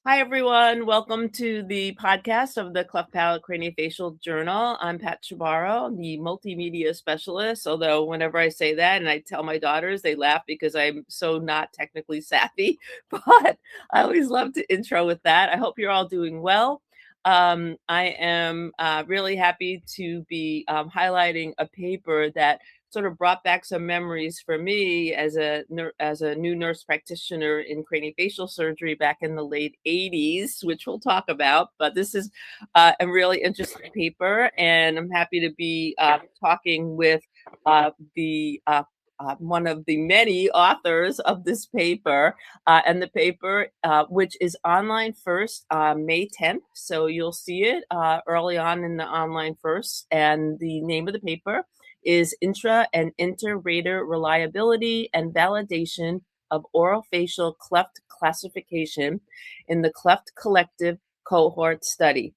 Hi, everyone. Welcome to the podcast of the Cleft Palate Craniofacial Journal. I'm Pat Chibbaro, the multimedia specialist. Although whenever I say that and I tell my daughters, they laugh because I'm so not technically savvy, but I always love to intro with that. I hope you're all doing well. I am really happy to be highlighting a paper that sort of brought back some memories for me as a new nurse practitioner in craniofacial surgery back in the late 80s, which we'll talk about. But this is a really interesting paper, and I'm happy to be talking with the one of the many authors of this paper, and the paper, which is OnlineFirst, May 10th. So you'll see it early on in the OnlineFirst. And the name of the paper is Intra and Inter-Rater Reliability and Validation of Orofacial Cleft Classification in the Cleft Collective Cohort Study.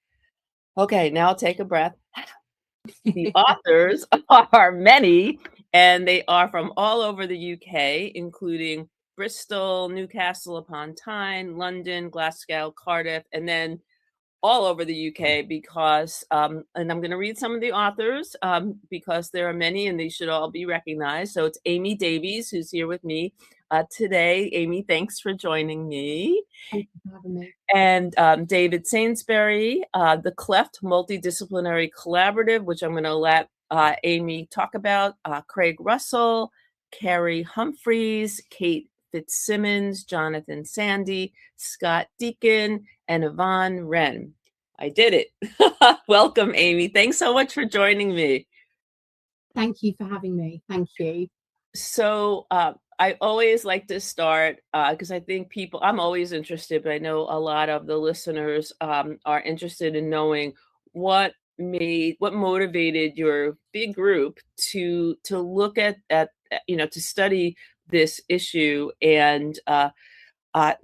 Okay, now take a breath. The authors are many, and they are from all over the UK, including Bristol, Newcastle upon Tyne, London, Glasgow, Cardiff, and then all over the UK because, and I'm going to read some of the authors because there are many and they should all be recognized. So it's Amy Davies, who's here with me today. Amy, thanks for joining me. Thank you for having me. And David Sainsbury, the Cleft Multidisciplinary Collaborative, which I'm going to let Amy talk about, Craig Russell, Carrie Humphreys, Kate Fitzsimmons, Jonathan Sandy, Scott Deacon, and Yvonne Wren. I did it. Welcome, Amy. Thanks so much for joining me. Thank you for having me. Thank you. So I always like to start because I think I'm always interested, but I know a lot of the listeners are interested in knowing what motivated your big group to look at to study this issue, and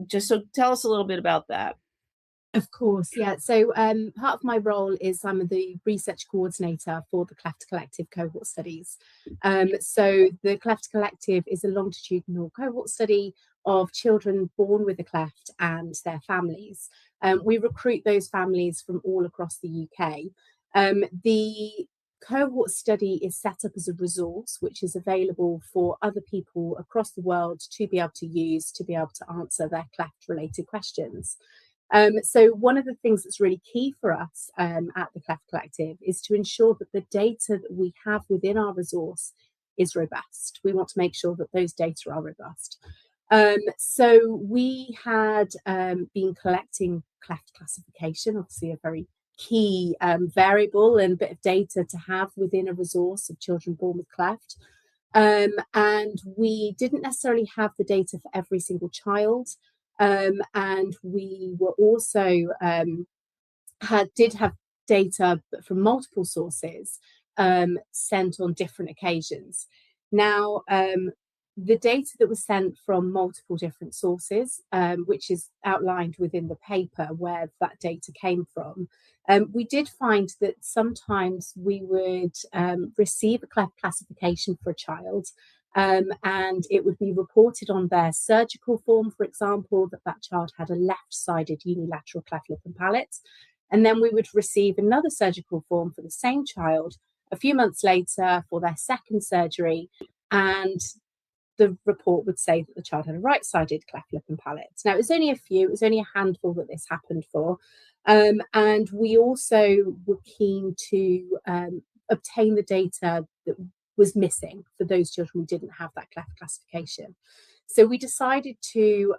just so tell us a little bit about that. Of course, yeah. So part of my role is I'm the research coordinator for the Cleft Collective Cohort Studies. So the Cleft Collective is a longitudinal cohort study of children born with a cleft and their families. We recruit those families from all across the UK. The cohort study is set up as a resource which is available for other people across the world to be able to use to be able to answer their cleft related questions. So one of the things that's really key for us at the Cleft Collective is to ensure that the data that we have within our resource is robust. We want to make sure that those data are robust. So we had been collecting cleft classification, obviously a very key variable and bit of data to have within a resource of children born with cleft. And we didn't necessarily have the data for every single child. And we were also did have data from multiple sources sent on different occasions. Now, the data that was sent from multiple different sources, which is outlined within the paper where that data came from, we did find that sometimes we would receive a cleft classification for a child, and it would be reported on their surgical form, for example, that that child had a left-sided unilateral cleft lip and palate. And then we would receive another surgical form for the same child a few months later for their second surgery, and the report would say that the child had a right-sided cleft lip and palate. Now, it was only a handful that this happened for. And we also were keen to obtain the data that was missing for those children who didn't have that cleft classification. So we decided to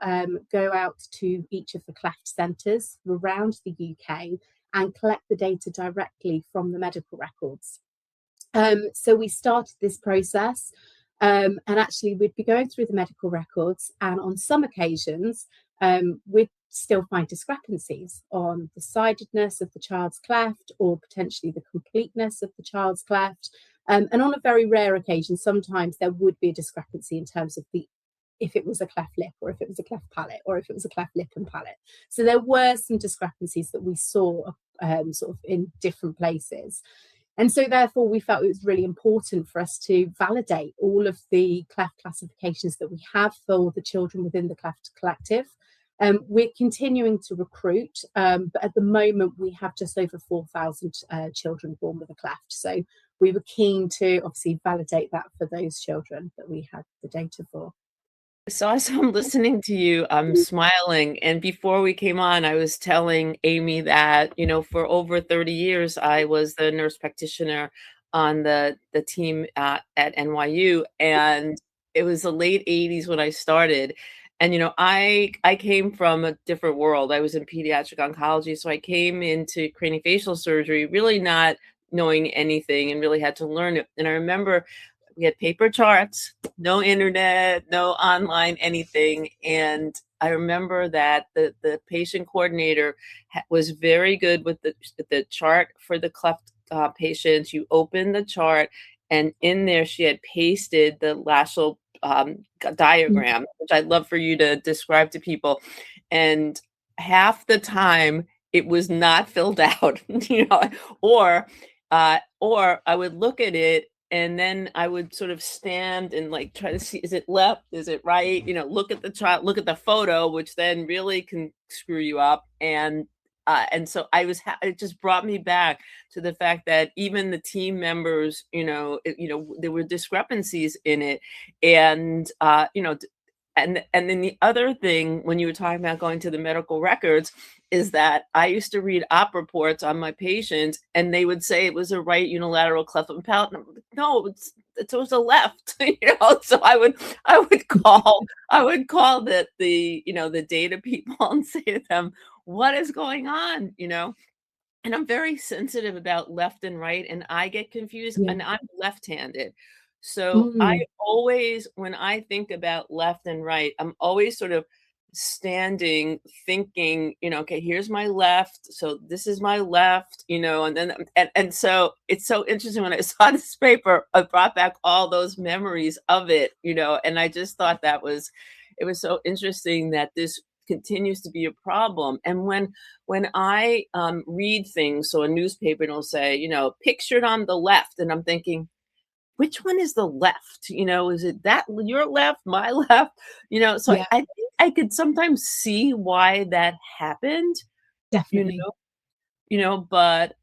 go out to each of the cleft centres around the UK and collect the data directly from the medical records. So we started this process, and actually we'd be going through the medical records, and on some occasions we'd still find discrepancies on the sidedness of the child's cleft or potentially the completeness of the child's cleft. And on a very rare occasion, sometimes there would be a discrepancy in terms of if it was a cleft lip or if it was a cleft palate or if it was a cleft lip and palate. So there were some discrepancies that we saw sort of in different places. And so therefore we felt it was really important for us to validate all of the cleft classifications that we have for the children within the Cleft Collective. We're continuing to recruit, but at the moment we have just over 4,000 children born with a cleft. So we were keen to obviously validate that for those children that we had the data for. So as I'm listening to you, I'm smiling. And before we came on, I was telling Amy that, for over 30 years, I was the nurse practitioner on the team at NYU. And it was the late 80s when I started. And, I came from a different world. I was in pediatric oncology. So I came into craniofacial surgery really not knowing anything and really had to learn it. And I remember we had paper charts, no internet, no online anything. And I remember that the patient coordinator was very good with the chart for the cleft patients. You open the chart, and in there she had pasted the Laschel diagram, which I'd love for you to describe to people. And half the time it was not filled out, or I would look at it and then I would sort of stand and like try to see, is it left? Is it right? Look at the chart, look at the photo, which then really can screw you up. And so it just brought me back to the fact that even the team members, there were discrepancies in it. And, and then the other thing, when you were talking about going to the medical records, is that I used to read op reports on my patients, and they would say it was a right unilateral cleft of the palate. And I'm like, no, it was a left. So I would call the data people and say to them, what is going on? And I'm very sensitive about left and right, and I get confused, and I'm left-handed. So I always, when I think about left and right, I'm always sort of standing, thinking, okay, here's my left. So this is my left, and then, and so it's so interesting when I saw this paper, I brought back all those memories of it, and I just thought it was so interesting that this continues to be a problem. And when I read things, so a newspaper will say, pictured on the left, and I'm thinking, which one is the left? Is it that your left, my left? So I think I could sometimes see why that happened. Definitely. But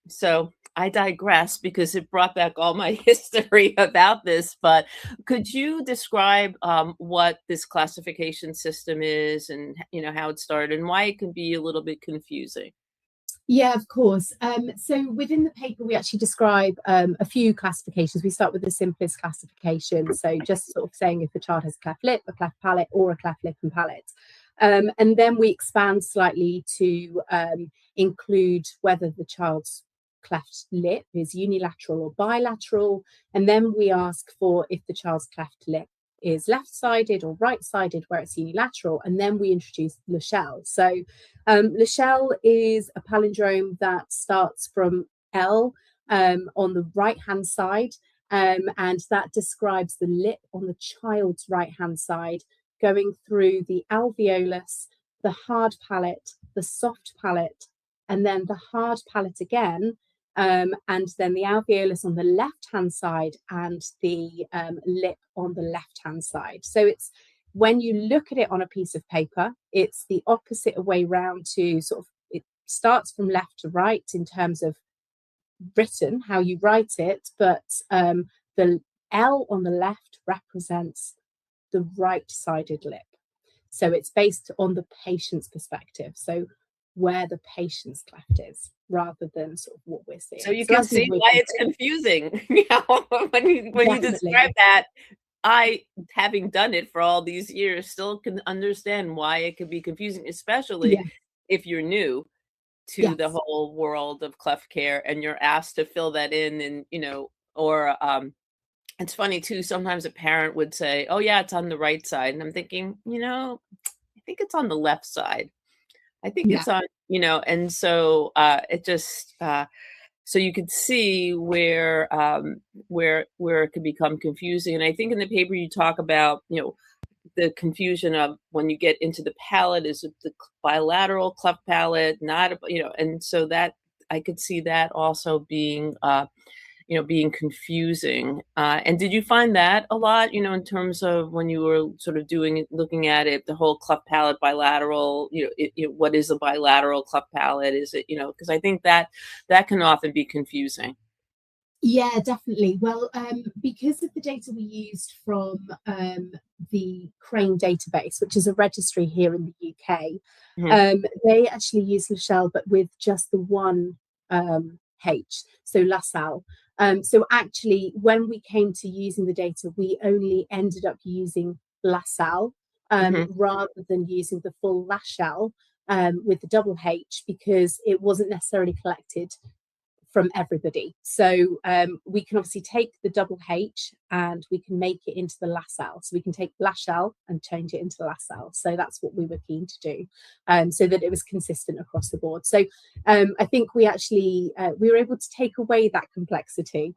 so I digress because it brought back all my history about this. But could you describe what this classification system is, and how it started, and why it can be a little bit confusing? Yeah, of course. So within the paper, we actually describe a few classifications. We start with the simplest classification. So just sort of saying if the child has a cleft lip, a cleft palate, or a cleft lip and palate. And then we expand slightly to include whether the child's cleft lip is unilateral or bilateral. And then we ask for if the child's cleft lip is left-sided or right-sided where it's unilateral, and then we introduce Laschel. So Laschel is a palindrome that starts from L on the right-hand side, and that describes the lip on the child's right-hand side, going through the alveolus, the hard palate, the soft palate, and then the hard palate again, and then the alveolus on the left-hand side and the lip on the left-hand side. So it's, when you look at it on a piece of paper, it's the opposite way round to sort of, it starts from left to right in terms of written, how you write it, but the L on the left represents the right-sided lip. So it's based on the patient's perspective. So where the patient's cleft is, rather than sort of what we're seeing. So you can see why it's confusing. When you describe that, I, having done it for all these years, still can understand why it could be confusing, especially if you're new to the whole world of cleft care and you're asked to fill that in, and or it's funny too, sometimes a parent would say, oh yeah, it's on the right side, and I'm thinking, I think it's on the left side. I think it's on, and so it just so you could see where it could become confusing. And I think in the paper you talk about, the confusion of when you get into the palate, is it the bilateral cleft palate, not, and so that I could see that also being being confusing. And did you find that a lot, in terms of when you were sort of looking at it, the whole cleft palate bilateral, what is a bilateral cleft palate? Is it, because I think that can often be confusing. Yeah, definitely. Well, because of the data we used from the Crane database, which is a registry here in the UK, Mm-hmm. they actually use Lachelle, but with just the one H, so LaSalle. So actually, when we came to using the data, we only ended up using LaSalle Mm-hmm. rather than using the full Lachelle with the double H, because it wasn't necessarily collected from everybody. So we can obviously take the double H and we can make it into the LaSalle. So we can take Lachelle and change it into LaSalle. So that's what we were keen to do, so that it was consistent across the board. So I think we actually we were able to take away that complexity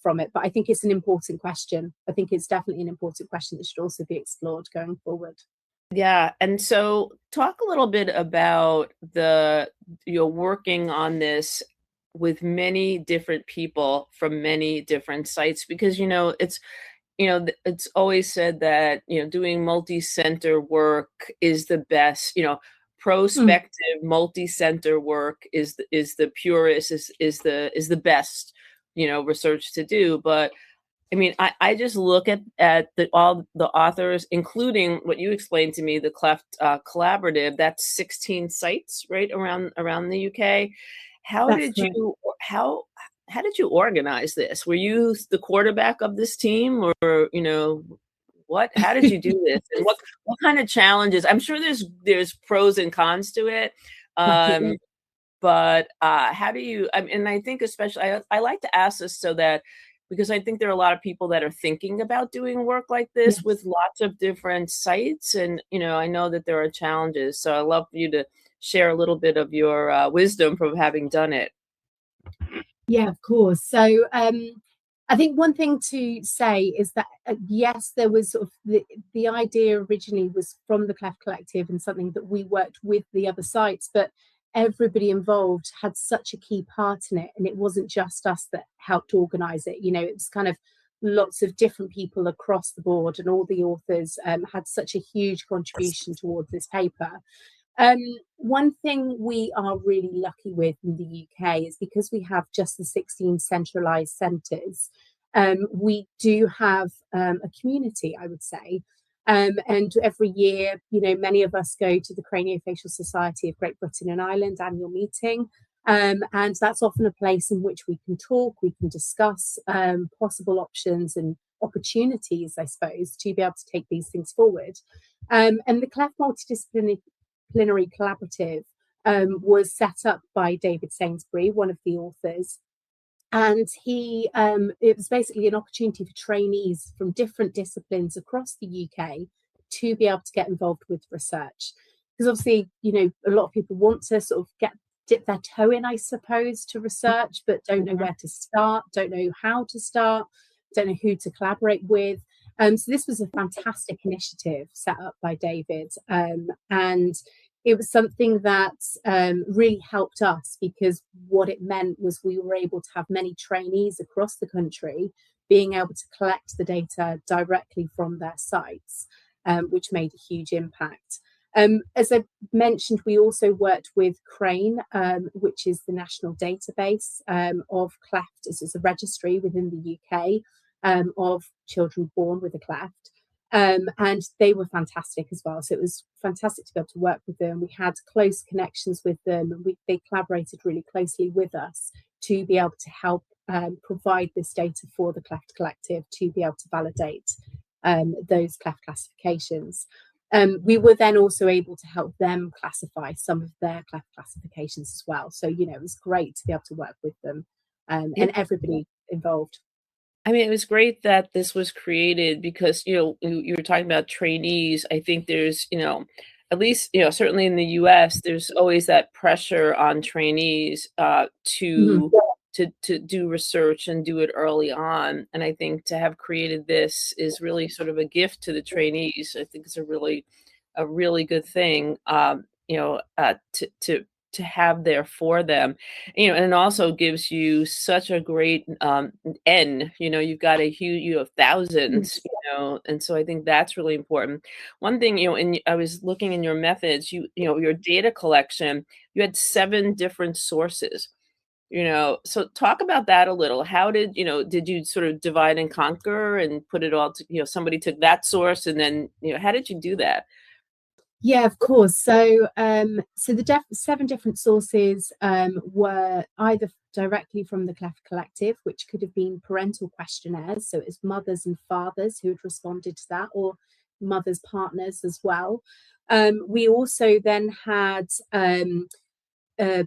from it. But I think it's an important question. I think it's definitely an important question that should also be explored going forward. Yeah, and so talk a little bit about you're working on this with many different people from many different sites, because it's always said that doing multi-center work is the best. Mm. Prospective multi-center work is the purest, is the best research to do. But I mean, I just look at all the authors, including what you explained to me, the Cleft Collaborative. That's 16 sites, right, around the UK. How That's did correct. you how how did you organize this? Were you the quarterback of this team, or what? How did you do this? And what kind of challenges? I'm sure there's pros and cons to it. Um, Definitely. but how do you, and I think especially, I like to ask this so that, because I think there are a lot of people that are thinking about doing work like this with Yes. lots of different sites. And, I know that there are challenges. So I love for you to share a little bit of your wisdom from having done it. Yeah, of course. So I think one thing to say is that yes, there was sort of the idea originally was from the Cleft Collective and something that we worked with the other sites, but everybody involved had such a key part in it, and it wasn't just us that helped organise it. It was kind of lots of different people across the board, and all the authors had such a huge contribution towards this paper. One thing we are really lucky with in the UK is because we have just the 16 centralised centres, we do have a community, I would say. And every year, many of us go to the Craniofacial Society of Great Britain and Ireland annual meeting. And that's often a place in which we can talk, we can discuss possible options and opportunities, I suppose, to be able to take these things forward. And the Cleft Multidisciplinary Collaborative was set up by David Sainsbury, one of the authors. And it was basically an opportunity for trainees from different disciplines across the UK to be able to get involved with research. Because obviously, a lot of people want to sort of dip their toe in, I suppose, to research, but don't know where to start, don't know how to start, don't know who to collaborate with. So this was a fantastic initiative set up by David, and it was something that really helped us, because what it meant was we were able to have many trainees across the country being able to collect the data directly from their sites, which made a huge impact. As I mentioned, we also worked with Crane, which is the national database of cleft. It's a registry within the UK of children born with a cleft. And they were fantastic as well. So it was fantastic to be able to work with them. We had close connections with them, and they collaborated really closely with us to be able to help provide this data for the Cleft Collective to be able to validate those cleft classifications. We were then also able to help them classify some of their cleft classifications as well. So, it was great to be able to work with them and everybody involved. I mean, it was great that this was created, because, you were talking about trainees. I think there's, at least, certainly in the US, there's always that pressure on trainees Mhm. to do research and do it early on. And I think to have created this is really sort of a gift to the trainees. I think it's a really good thing, to to have there for them, you know, and it also gives you such a great N, you know, you've got a huge, you have thousands, you know, and so I think that's really important. One thing, you know, and I was looking in your methods, you know, your data collection, you had 7 different sources. You know, so talk about that a little. How did, you know, did you sort of divide and conquer and put it all to, you know, somebody took that source and then, you know, how did you do that? Yeah, of course. So, so the 7 different sources were either directly from the Cleft Collective, which could have been parental questionnaires, so it's mothers and fathers who had responded to that, or mothers' partners as well. We also then had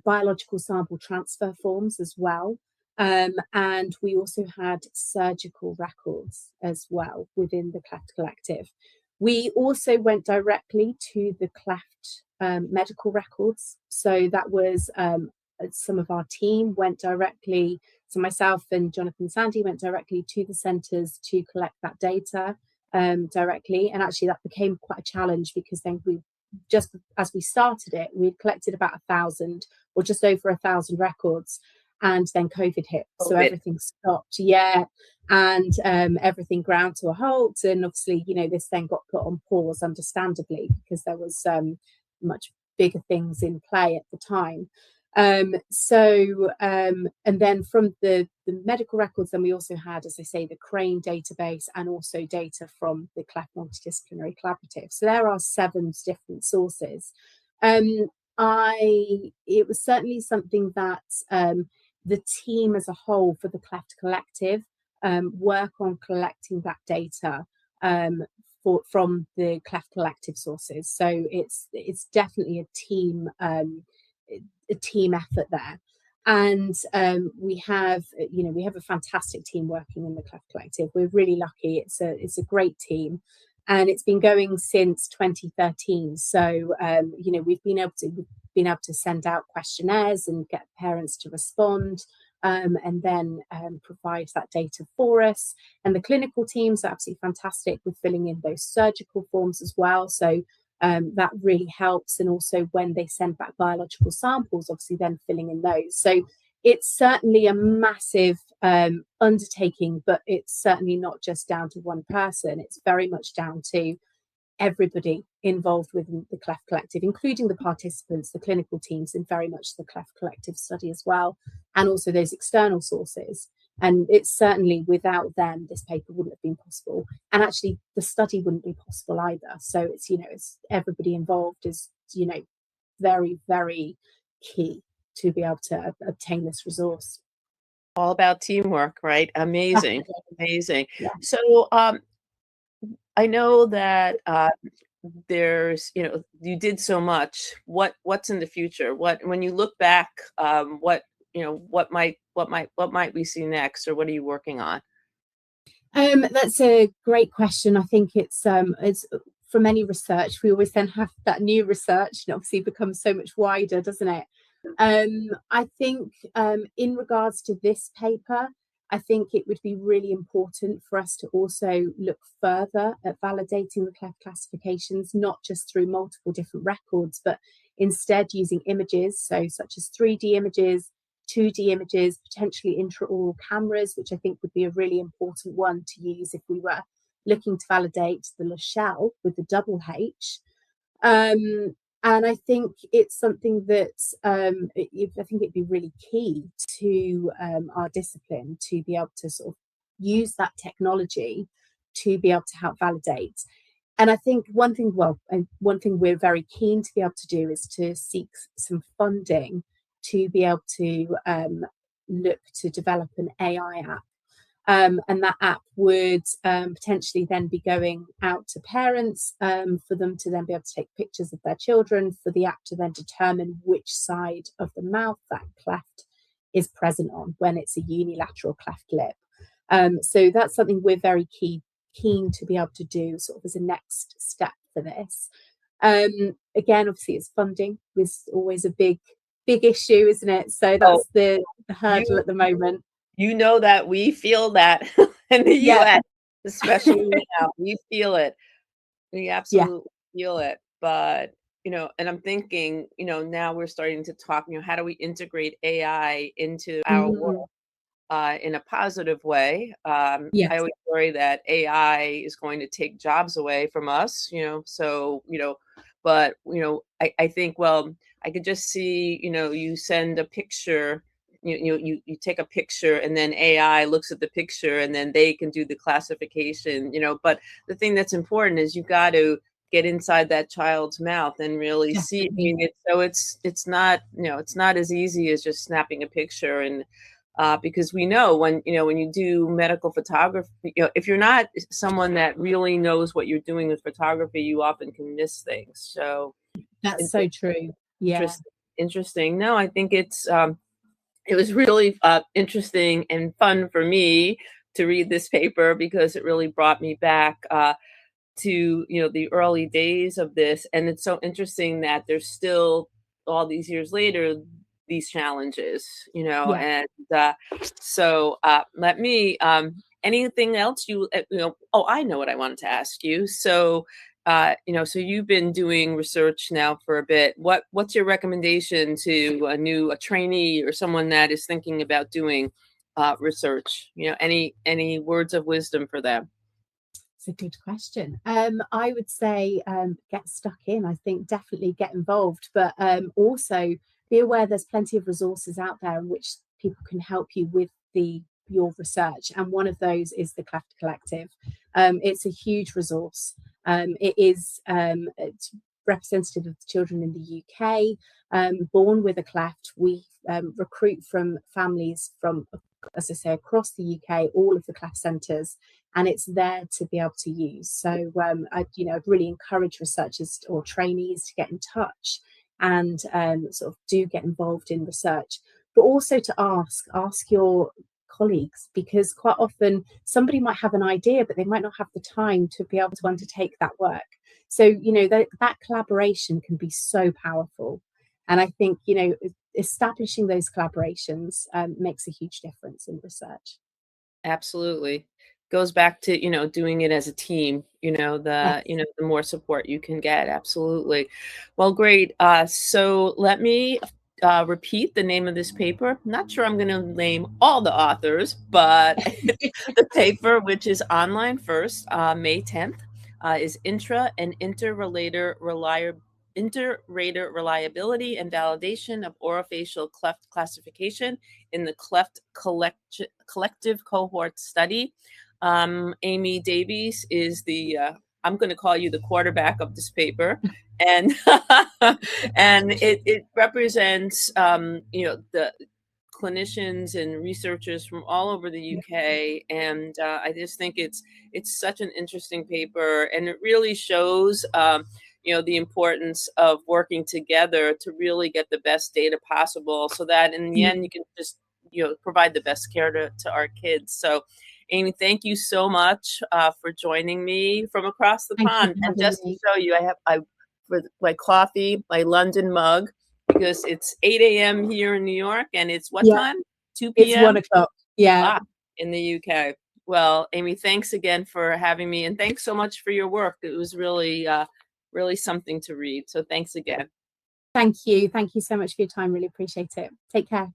biological sample transfer forms as well. And we also had surgical records as well within the Cleft Collective. We also went directly to the Cleft medical records. So that was some of our team went directly, so myself and Jonathan Sandy went directly to the centres to collect that data directly. And actually that became quite a challenge because then we, just as we started it, we'd collected about 1,000 or just over 1,000 records, and then COVID hit, so everything stopped. Yeah, and everything ground to a halt, and obviously, you know, this then got put on pause, understandably, because there was much bigger things in play at the time. And then from the medical records, then we also had, as I say, the Crane database and also data from the Cleft Multidisciplinary Collaborative. So there are 7 different sources. It was certainly something that the team as a whole for the Cleft Collective work on collecting that data from the Cleft Collective sources. So it's definitely a team effort there. And we have a fantastic team working in the Cleft Collective. We're really lucky. It's a great team, and it's been going since 2013. So you know, we've been able to send out questionnaires and get parents to respond, and then provide that data for us. And the clinical teams are absolutely fantastic with filling in those surgical forms as well. So that really helps. And also when they send back biological samples, obviously then filling in those. So it's certainly a massive undertaking, but it's certainly not just down to one person. It's very much down to everybody involved within the Cleft Collective, including the participants, the clinical teams, and very much the Cleft Collective study as well, and also those external sources. And it's certainly, without them, this paper wouldn't have been possible, and actually the study wouldn't be possible either. So it's, you know, it's everybody involved is, you know, very, very key to be able to obtain this resource. All about teamwork, right? Amazing, amazing. Yeah. So I know that there's, you know, you did so much. What's in the future? What, when you look back, what, you know, what might we see next, or what are you working on? That's a great question. I think it's from any research, we always then have that new research, and obviously becomes so much wider, doesn't it? I think in regards to this paper, I think it would be really important for us to also look further at validating the Cleft classifications, not just through multiple different records, but instead using images, so such as 3D images, 2D images, potentially intraoral cameras, which I think would be a really important one to use if we were looking to validate the Lachelle with the double H. And I think it's something that I think it'd be really key to our discipline to be able to sort of use that technology to be able to help validate. And I think one thing we're very keen to be able to do is to seek some funding to be able to look to develop an AI app. And that app would potentially then be going out to parents for them to then be able to take pictures of their children, for the app to then determine which side of the mouth that cleft is present on when it's a unilateral cleft lip. So that's something we're very keen to be able to do sort of as a next step for this. Again, obviously it's funding is always a big issue, isn't it? So that's the hurdle at the moment. You know that we feel that in the US, especially now. We feel it. We absolutely feel it. But and I'm thinking, now we're starting to talk, how do we integrate AI into our work Mm, in a positive way? I yes, always worry that AI is going to take jobs away from us, so, but, I think, well, I could just see, you send a picture, you take a picture and then AI looks at the picture and then they can do the classification, but the thing that's important is you got to get inside that child's mouth and really see. I definitely. mean, it's not, it's not as easy as just snapping a picture. And because we know when you do medical photography, if you're not someone that really knows what you're doing with photography, you often can miss things. So That's it's so true. Yeah. interesting. No, I think it was really interesting and fun for me to read this paper because it really brought me back to the early days of this. And it's so interesting that there's still, all these years later, these challenges, Yeah. and so let me anything else oh, I know what I wanted to ask you. So so you've been doing research now for a bit. What's your recommendation to a trainee or someone that is thinking about doing research? Any words of wisdom for them? It's a good question. I would say get stuck in. I think definitely get involved, but also be aware there's plenty of resources out there in which people can help you with your research. And one of those is the Cleft Collective. It's a huge resource. It's representative of the children in the UK born with a cleft. We recruit from families from, as I say, across the UK, all of the cleft centres, and it's there to be able to use. So I'd really encourage researchers or trainees to get in touch and sort of do get involved in research, but also to ask your colleagues, because quite often somebody might have an idea but they might not have the time to be able to undertake that work. So that collaboration can be so powerful, and I think establishing those collaborations makes a huge difference in research. Absolutely. Goes back to, doing it as a team, Yes. the more support you can get. Absolutely. Well, great. So let me repeat the name of this paper. Not sure I'm going to name all the authors, but the paper, which is OnlineFirst, May 10th, is Intra and Inter-rater reliability and validation of orofacial cleft classification in the Cleft Collective Cohort Study. Amy Davies is I'm going to call you the quarterback of this paper. And and it represents the clinicians and researchers from all over the UK, and I just think it's such an interesting paper, and it really shows the importance of working together to really get the best data possible, so that in the end you can just provide the best care to our kids. So Amy, thank you so much for joining me from across the Thank you pond. for And having just to me. show you, I for my coffee, my London mug, because it's 8 a.m. here in New York, and it's what Yeah, time? 2 it's p.m. 1 o'clock. Yeah. In the UK. Well, Amy, thanks again for having me, and thanks so much for your work. It was really something to read. So thank you again. Thank you. Thank you so much for your time. Really appreciate it. Take care.